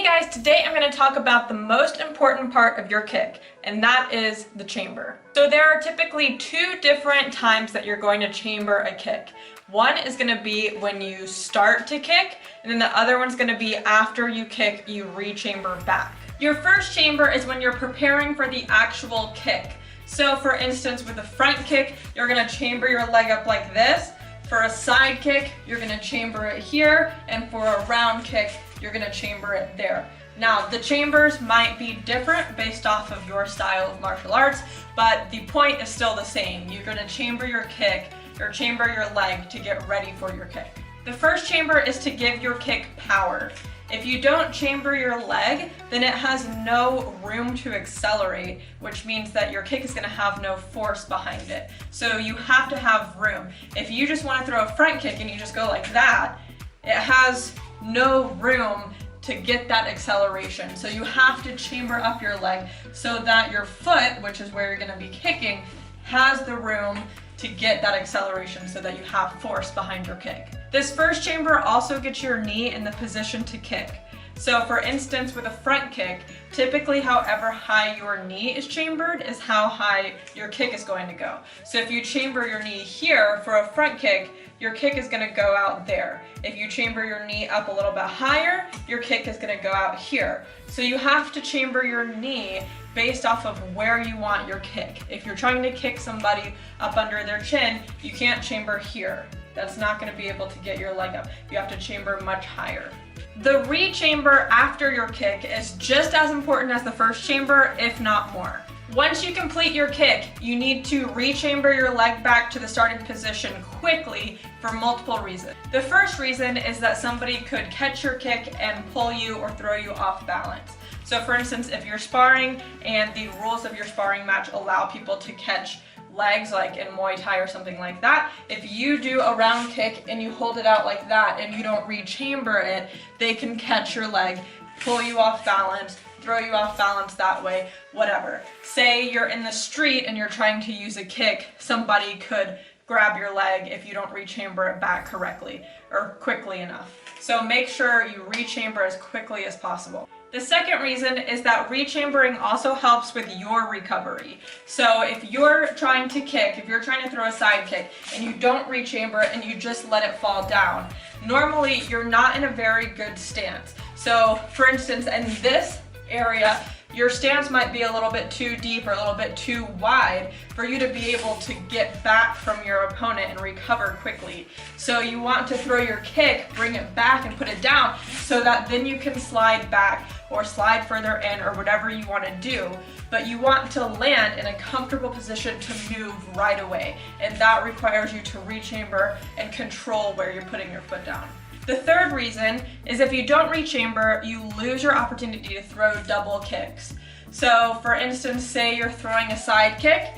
Hey guys, today I'm going to talk about the most important part of your kick, and that is the chamber. So there are typically two different times that you're going to chamber a kick. One is going to be when you start to kick, and then the other one's going to be after you kick, you re-chamber back. Your first chamber is when you're preparing for the actual kick. So for instance, with a front kick, you're going to chamber your leg up like this. For a side kick, you're going to chamber it here, and for a round kick, you're going to chamber it there. Now, the chambers might be different based off of your style of martial arts, but the point is still the same. You're going to chamber your kick, or chamber your leg to get ready for your kick. The first chamber is to give your kick power. If you don't chamber your leg, then it has no room to accelerate, which means that your kick is going to have no force behind it. So you have to have room. If you just want to throw a front kick and you just go like that, it has no room to get that acceleration. So you have to chamber up your leg so that your foot, which is where you're going to be kicking, has the room to get that acceleration so that you have force behind your kick. This first chamber also gets your knee in the position to kick. So for instance, with a front kick, typically however high your knee is chambered is how high your kick is going to go. So if you chamber your knee here for a front kick, your kick is going to go out there. If you chamber your knee up a little bit higher, your kick is going to go out here. So you have to chamber your knee based off of where you want your kick. If you're trying to kick somebody up under their chin, you can't chamber here. That's not going to be able to get your leg up. You have to chamber much higher. The re-chamber after your kick is just as important as the first chamber, if not more. Once you complete your kick, you need to re-chamber your leg back to the starting position quickly for multiple reasons. The first reason is that somebody could catch your kick and pull you or throw you off balance. So for instance, if you're sparring and the rules of your sparring match allow people to catch legs like in Muay Thai or something like that, if you do a round kick and you hold it out like that and you don't re-chamber it, they can catch your leg, pull you off balance, throw you off balance that way, whatever. Say you're in the street and you're trying to use a kick, somebody could grab your leg if you don't re-chamber it back correctly or quickly enough. So make sure you re-chamber as quickly as possible. The second reason is that re-chambering also helps with your recovery. So if you're trying to kick, if you're trying to throw a side kick and you don't re-chamber it and you just let it fall down, normally you're not in a very good stance. So for instance, in this area, your stance might be a little bit too deep or a little bit too wide for you to be able to get back from your opponent and recover quickly. So you want to throw your kick, bring it back and put it down so that then you can slide back or slide further in or whatever you want to do. But you want to land in a comfortable position to move right away. And that requires you to re-chamber and control where you're putting your foot down. The third reason is if you don't re-chamber, you lose your opportunity to throw double kicks. So for instance, say you're throwing a side kick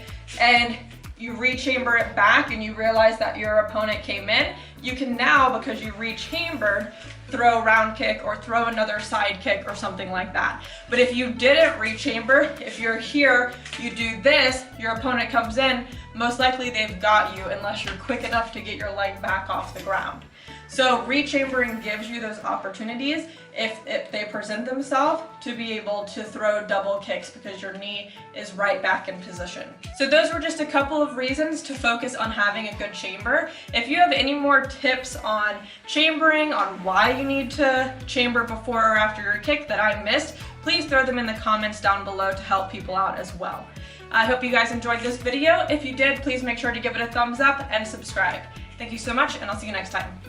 and you re-chamber it back and you realize that your opponent came in, you can now, because you re-chambered, throw a round kick or throw another side kick or something like that. But if you didn't re-chamber, if you're here, you do this, your opponent comes in, most likely they've got you unless you're quick enough to get your leg back off the ground. So re-chambering gives you those opportunities if they present themselves to be able to throw double kicks because your knee is right back in position. So those were just a couple of reasons to focus on having a good chamber. If you have any more tips on chambering, on why you need to chamber before or after your kick that I missed, please throw them in the comments down below to help people out as well. I hope you guys enjoyed this video. If you did, please make sure to give it a thumbs up and subscribe. Thank you so much, and I'll see you next time.